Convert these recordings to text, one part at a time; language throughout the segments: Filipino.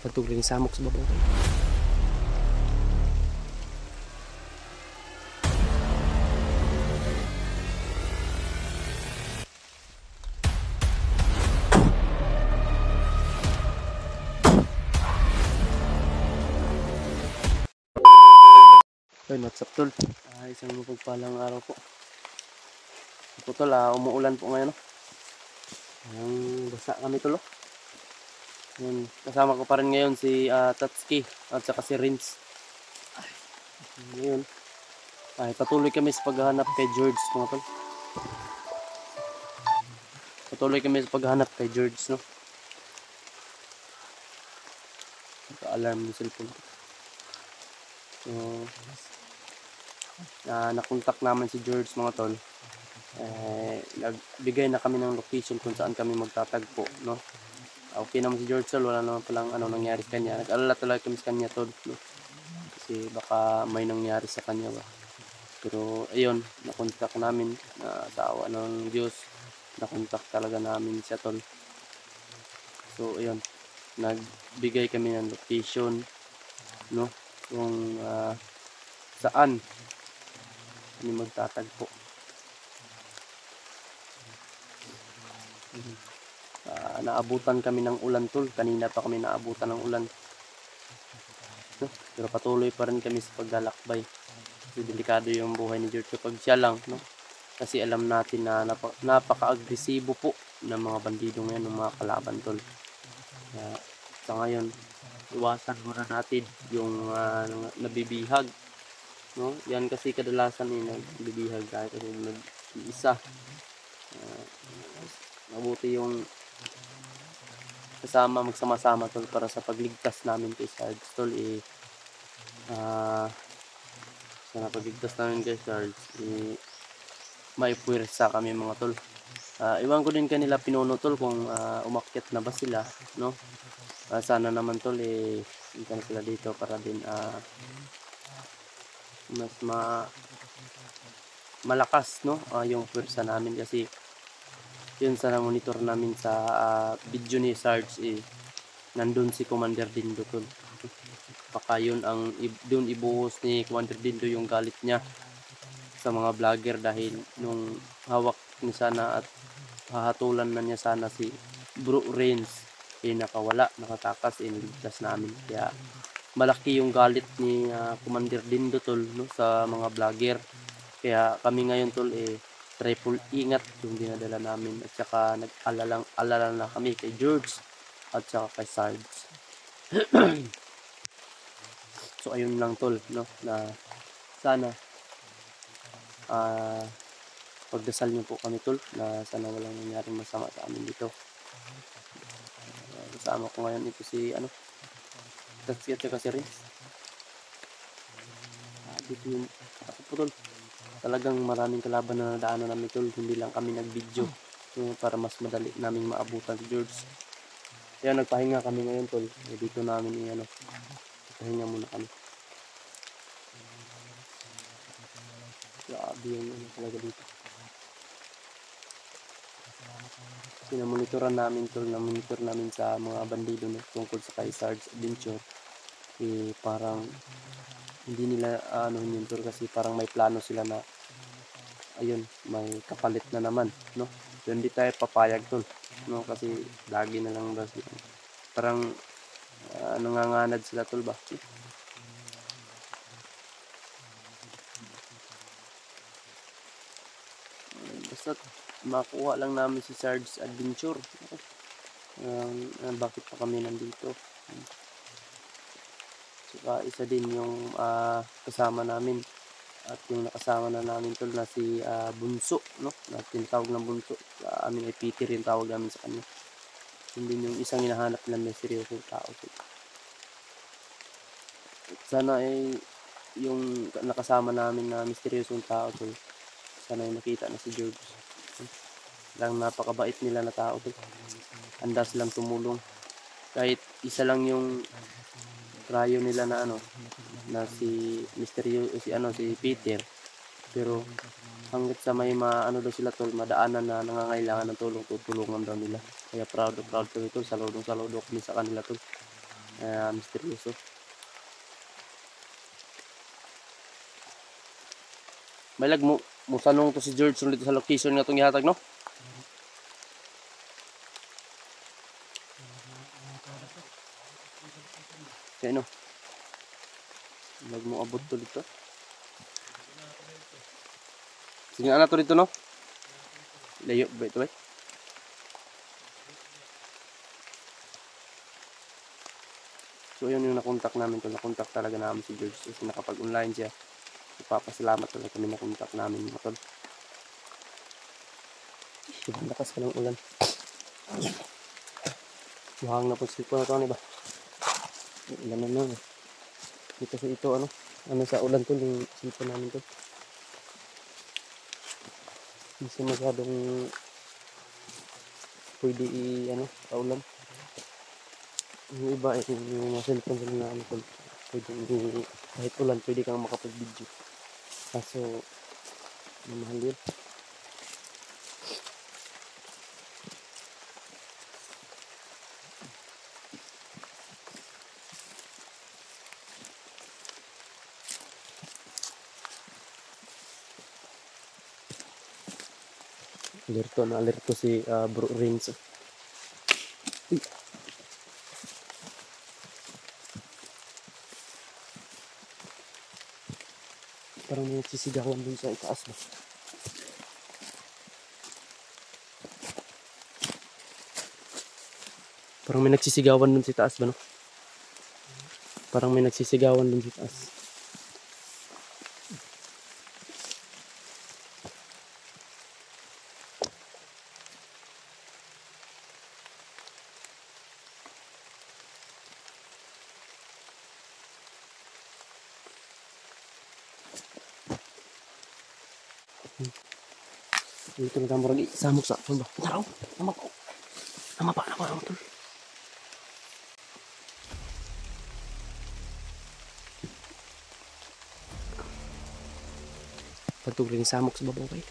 Patug rin samok sa babaw. Ay, what's up tol? Isang mapagpalang araw po. Ito tol, umuulan po ngayon. Ang basa kami tol. Yun, kasama ko pa rin ngayon si Tatsuki at saka si Rins. Ngayon, patuloy kami sa paghahanap kay George mga tol. Patuloy kami sa paghahanap kay George, no? Naka-alarm yung cellphone. So, nakontak naman si George mga tol. Nagbigay na kami ng location kung saan kami magtatagpo, no? Okay naman si George tol, wala naman palang nangyari sa kanya. Nag-alala talaga kami sa kanya tol, no? Kasi baka may nangyari sa kanya ba. Pero ayun, nakontak namin sa awa ng Diyos. Nakontak talaga namin siya tol. So ayun, nagbigay kami ng location, no? Kung saan kami magtatagpo. Naabutan kami ng ulan tol. Kanina pa kami naabutan ng ulan, no? Pero patuloy pa rin kami sa paglalakbay. Kasi delikado yung buhay ni George kapag siya lang, no? Kasi alam natin na napaka-agresibo po ng mga bandido ngayon, ng mga kalaban tol. Sa ngayon, iwasan muna natin yung nabibihag, no? Yan kasi kadalasan nagbibihag dahil kasi nag-iisa. Mabuti yung kasama, magsama-sama tol para sa pagligtas namin kay Sarge tol. Sa pagligtas namin kay Sarge, may puwersa kami mga tol. Iwan ko din kanila pinuno tol kung umakyat na ba sila, no? Sana naman tol hindi na sila dito para din mas malakas, no? Yung puwersa namin kasi yun sa monitor namin sa video ni Sarge, nandun si Commander Dindo tol. Baka yun ang dun ibuhos ni Commander Dindo yung galit niya sa mga vlogger dahil nung hawak niya sana at hahatulan na niya sana si Bro Rins, nakatakas, niligtas namin. Kaya malaki yung galit ni Commander Dindo tol, no, sa mga vlogger. Kaya kami ngayon tol triple ingat yung dinadala namin at saka nag-alala na kami kay George at saka kay Sarge. So ayun lang tol, no, na sana pagdasal niyo po kami tol na sana walang nangyaring masama sa amin dito. Kasama ko ngayon ito si Tatsuki at saka si Rins. Dito yung ako po tol. Talagang maraming kalaban na nadaanan namin tol, hindi lang kami nag-video, para mas madali naming maabutan si George. Kaya nagpahinga kami ngayon tol. Dito namin pahinga muna kami. Grabe yung talaga dito. Pinamonitoran namin tol, na-monitor namin sa mga bandido tungkol sa kay Sarge Adventure. Parang hindi nila yun tol, kasi parang may plano sila na ayun, may kapalit na naman, no? So, hindi tayo papayag tol, no? Kasi lagi na lang ba sila parang nanganganad sila tol ba? Basta makuha lang namin si Sarge Adventure. Bakit pa kami nandito? Saka isa din yung kasama namin at yung nakasama na namin tol na si Bunso, no? Na tinatawag ng Bunso. Amin ay Peter yung tawag namin sa kanya. Hindi yung isang hinahanap na may seryosong tao tol. Sana yung nakasama namin na misteryosong tao tol, sana yung nakita na si George. Lang napakabait nila na tao tol. Handa silang tumulong. Kahit isa lang yung rayo nila na na si si Peter, pero hanggat sa may daw sila tol, madaanan na nangangailangan ng tulong, tutulungan daw nila. Kaya proud kami tol, saludo kami sa kanila tol. misteryoso. May lag mo sanong to si George dito sa location nga itong ihatag, no? Kaya no? Lag mo abot to dito. Sige na to dito, no? Layo ba ito, eh? So yun yung nakontak namin to. Nakontak talaga namin si George. Kasi nakapag-online siya. Ipapasalamat talaga kami nakontak namin mga tol. Sobrang lakas ka ng ulan. Buhang na po sa ko na ito, ba? Ulan na lang. Dito sa ito, ano sa ulan to, yung sipo namin to. Hindi siya masyadong pwede paulan. Yung iba, yung mga cellphone sila na to, pwede kahit ulan, pwede kang makapag-video. Kaso, mahal yun. Alerto si Bro Rins. Uy. Parang may nagsisigawan dun sa itaas ba? Parang may nagsisigawan dun sa itaas ba, no? Parang may nagsisigawan dun sa itaas. Dito na tamo lagi. Samok sa ba? Naraw. Nama pa. Tol. Pagtug rin samok sa babaw kay.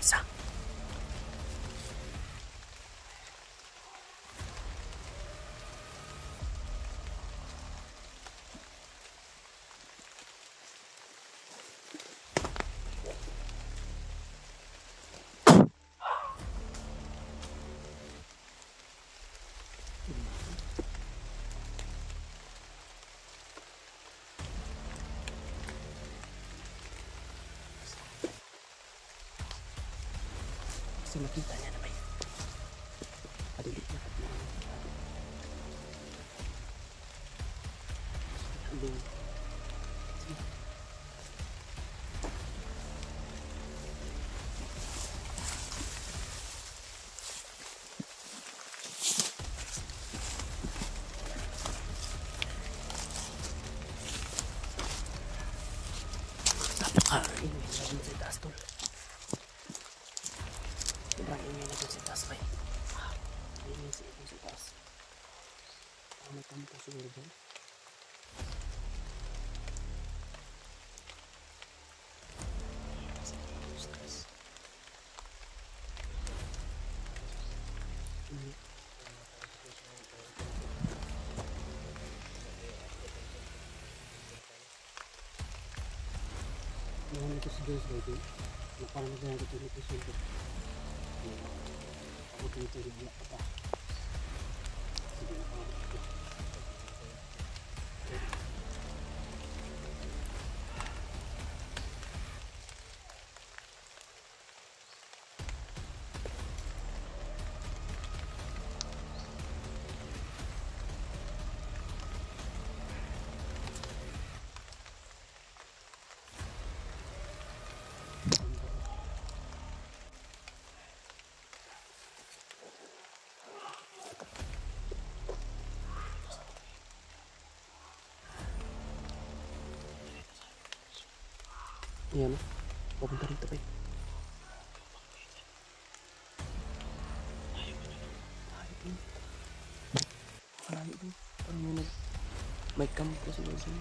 Isa. Kasi makita niya na ba yun? Adili na. Napaka-ingay na dun sa itaas, tol. Sobrang ingay na dun sa itaas, bay. Ingay sa itaas. May kampo siguro dun. Nahan ito si Joyce baby. Naparang na ito ito sulto. Ako dito rin pa. Sige na pa. Ayan, papunta rito pa. Layo din. Malayo din. Parang may kampo sila dyan.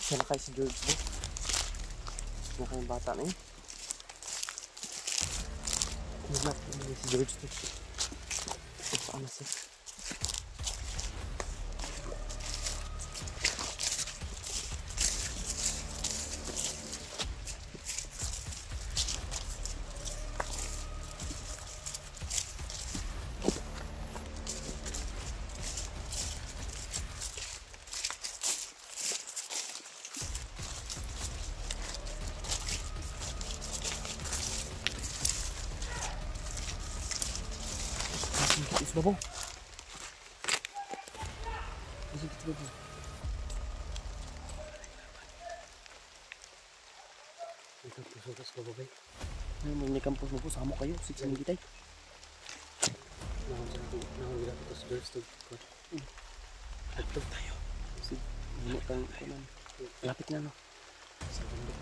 Isa na kayo si George mo. Isa na kayong bata na yun. Hinap na si George to. Saan na siya? Is babaw. Is babaw. Kampus ko babay. May kampus mo po, sama kayo. Siksang gitay. Nahon nila ito sa George to. Agto tayo. Lapit na no. Sa bundok.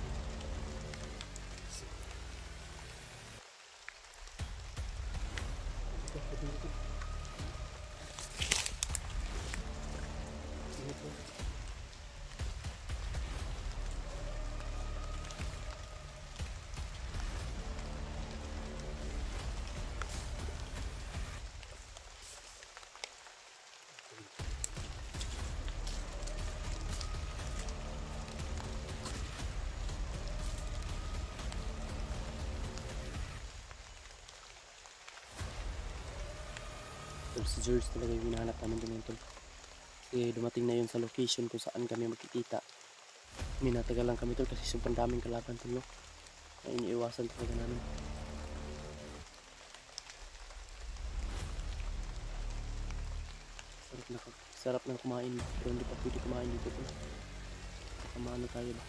Si George talaga yung hinahanap namin din tol. Kasi dumating na yun sa location kung saan kami magkikita. Minatagal lang kami tol kasi sobrang daming kalaban tol no. Na iniiwasan talaga namin. Sarap na kumain pero hindi pa pwede kumain dito tol. Kamano tayo ba?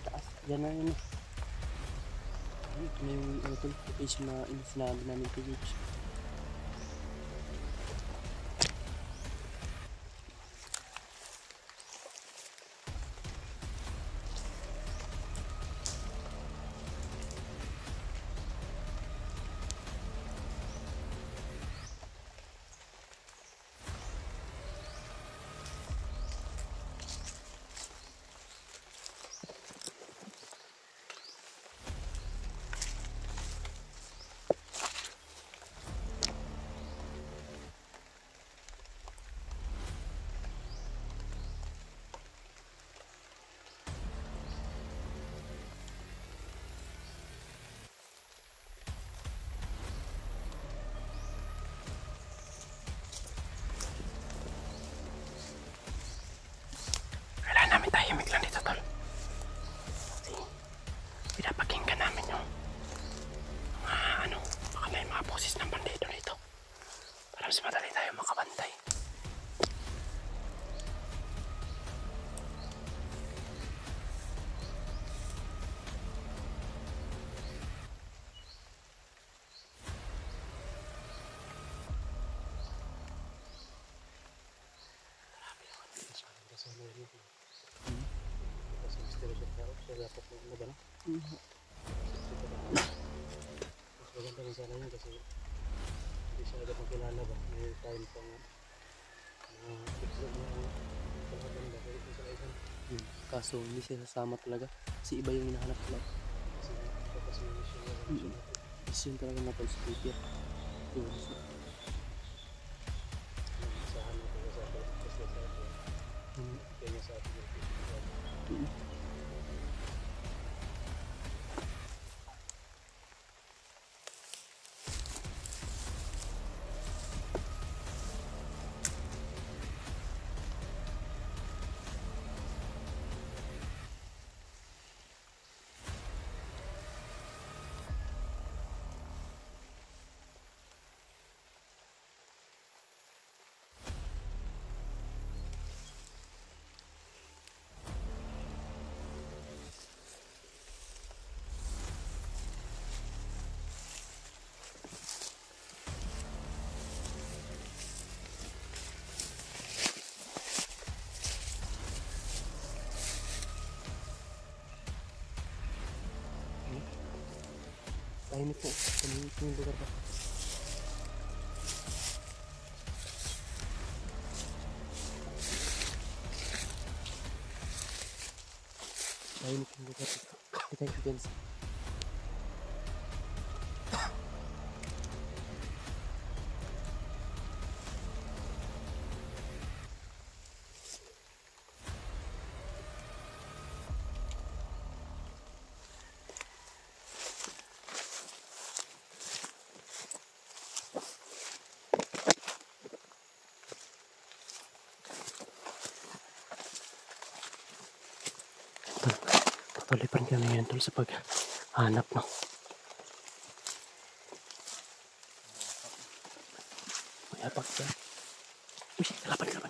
Taas, yan na yun. Ito na yung location na sinabi namin kay George. Kasi misteryo siya tao. Siya dapat na ano ba no? Mhm. Mas maganda rin sana yun kasi hindi siya agad makilala ba. May time pa nga na itlog na ang maganda pero ito sila isang Kaso hindi siya sasama talaga. Kasi iba yung hinahanap nila. kasi tapos yung mission niya mission natin. Mission talaga na tol sa Peter. Yun. Nagsahan na tayo sa atin kasi sa atin kaya niya sa atin yung mission sa atin. Tahimik po. Tahimik yung lugar ba? Tahimik yung lugar dito. Kita yung fence. Patuloy pa rin kami ngayon tol sa paghanap no. May apak siya. Uy, kalaban.